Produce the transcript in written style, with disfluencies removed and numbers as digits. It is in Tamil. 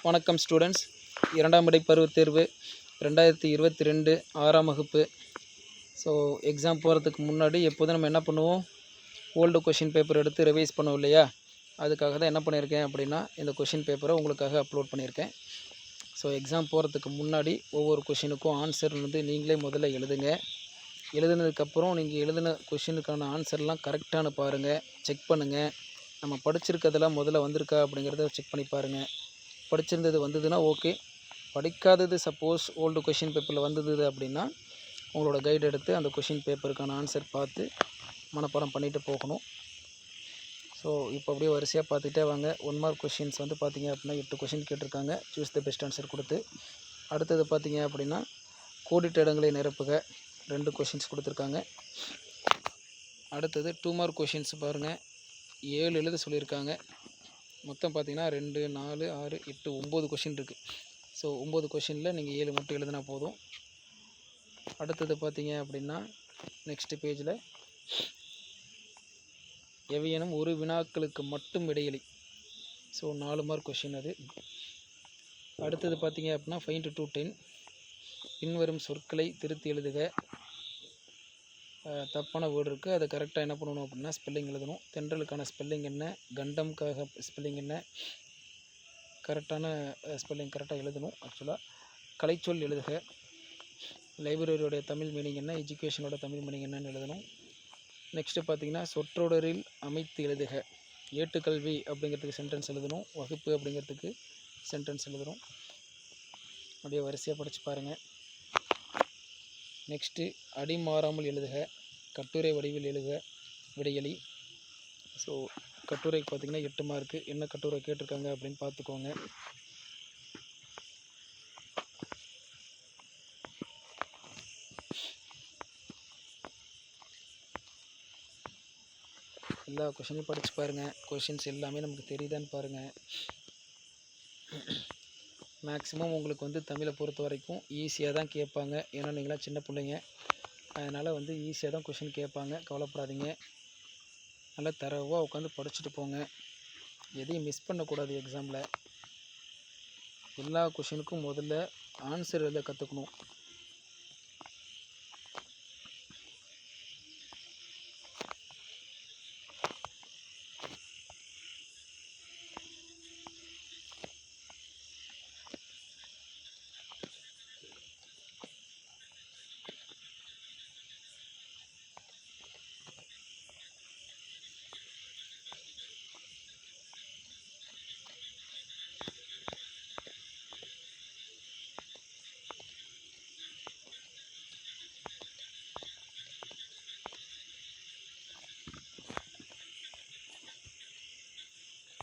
வணக்கம் ஸ்டூடெண்ட்ஸ். 2ஆம் இடை பருவத் தேர்வு 2022 6ஆம் வகுப்பு. ஸோ எக்ஸாம் போகிறதுக்கு முன்னாடி எப்போதும் நம்ம என்ன பண்ணுவோம், ஓல்டு கொஷின் பேப்பர் எடுத்து ரிவைஸ் பண்ணுவோம் இல்லையா? அதுக்காக தான் என்ன பண்ணியிருக்கேன் அப்படின்னா, இந்த கொஷின் பேப்பரை உங்களுக்காக அப்லோட் பண்ணியிருக்கேன். ஸோ எக்ஸாம் போகிறதுக்கு முன்னாடி ஒவ்வொரு கொஷினுக்கும் ஆன்சர் வந்து நீங்களே முதல்ல எழுதுங்க. எழுதுனதுக்கப்புறம் நீங்கள் எழுதின கொஷினுக்கான ஆன்சர்லாம் கரெக்டானு பாருங்கள், செக் பண்ணுங்கள். நம்ம படிச்சிருக்கிறதெல்லாம் முதல்ல வந்திருக்கா அப்படிங்கிறத செக் பண்ணி பாருங்கள். படிச்சிருந்தது வந்ததுன்னா ஓகே, படிக்காதது சப்போஸ் ஓல்டு கொஷின் பேப்பரில் வந்தது அப்படின்னா உங்களோட கைடு எடுத்து அந்த கொஷின் பேப்பருக்கான ஆன்சர் பார்த்து மனப்பாடம் பண்ணிவிட்டு போகணும். ஸோ இப்போ அப்படியே வரிசையாக பார்த்துட்டே வாங்க. 1 மார்க் கொஷின்ஸ் வந்து பார்த்திங்க அப்படின்னா 8 கொஷின் கேட்டிருக்காங்க, சூஸ் த பெஸ்ட் ஆன்சர் கொடுத்து. அடுத்தது பார்த்திங்க அப்படின்னா கோடிட்ட இடங்களை நிரப்புக, 2 கொஷின்ஸ் கொடுத்துருக்காங்க. அடுத்தது 2 மார்க் கொஷின்ஸ் பாருங்கள், 7 எழுத சொல்லியிருக்காங்க. மொத்தம் பார்த்திங்கன்னா 2, 4, 6, 8, 9 கொஷின் இருக்குது. ஸோ 9 கொஷினில் நீங்கள் 7 மட்டும் எழுதினா போதும். அடுத்தது பார்த்திங்க அப்படின்னா நெக்ஸ்ட் பேஜில் எவையேனும் ஒரு வினாக்களுக்கு மட்டும் இடையிலை. ஸோ 4 மார்க் கொஷின் அது. அடுத்தது பார்த்திங்க அப்படின்னா 5 to 10 பின்வரும் சொற்களை திருத்தி எழுதுக. தப்பான வேர்டு இருக்குது, அதை கரெக்டாக என்ன பண்ணணும் அப்படின்னா ஸ்பெல்லிங் எழுதணும். தென்றலுக்கான ஸ்பெல்லிங் என்ன, கண்டம்காக ஸ்பெல்லிங் என்ன, கரெக்டான ஸ்பெல்லிங் கரெக்டாக எழுதணும். ஆக்சுவலாக கலைச்சொல் எழுதுக. லைப்ரரியோடைய தமிழ் மீனிங் என்ன, எஜுகேஷனோட தமிழ் மீனிங் என்னன்னு எழுதணும். நெக்ஸ்ட்டு பார்த்திங்கன்னா சொற்றொடரில் அமைத்து எழுதுக. ஏட்டுக்கல்வி அப்படிங்கிறதுக்கு சென்டென்ஸ் எழுதணும், வகுப்பு அப்படிங்கிறதுக்கு சென்டென்ஸ் எழுதணும். அப்படியே வரிசையாக படித்து பாருங்கள். நெக்ஸ்ட்டு அடி மாறாமல் எழுதுக, கட்டுரை வடிவில் எழுதுக, விடையளி. ஸோ கட்டுரைக்கு பார்த்திங்கன்னா 8 மார்க்கு. என்ன கட்டுரை கேட்டிருக்காங்க அப்படின்னு பார்த்துக்கோங்க. எல்லா கொஷினையும் படித்து பாருங்கள். கொஷின்ஸ் எல்லாமே நமக்கு தெரியுதான்னு பாருங்கள். மேக்ஸிமம் உங்களுக்கு வந்து தமிழை பொறுத்த வரைக்கும் ஈஸியாக தான் கேட்பாங்க. ஏன்னா நீங்களாம் சின்ன பிள்ளைங்க, அதனால் வந்து ஈஸியாக தான் கொஷின் கேட்பாங்க. கவலைப்படாதீங்க. நல்லா தரவாக உட்காந்து படிச்சுட்டு போங்க. எதையும் மிஸ் பண்ணக்கூடாது எக்ஸாமில். எல்லா கொஷினுக்கும் முதல்ல ஆன்சர் எழுத கற்றுக்கணும்.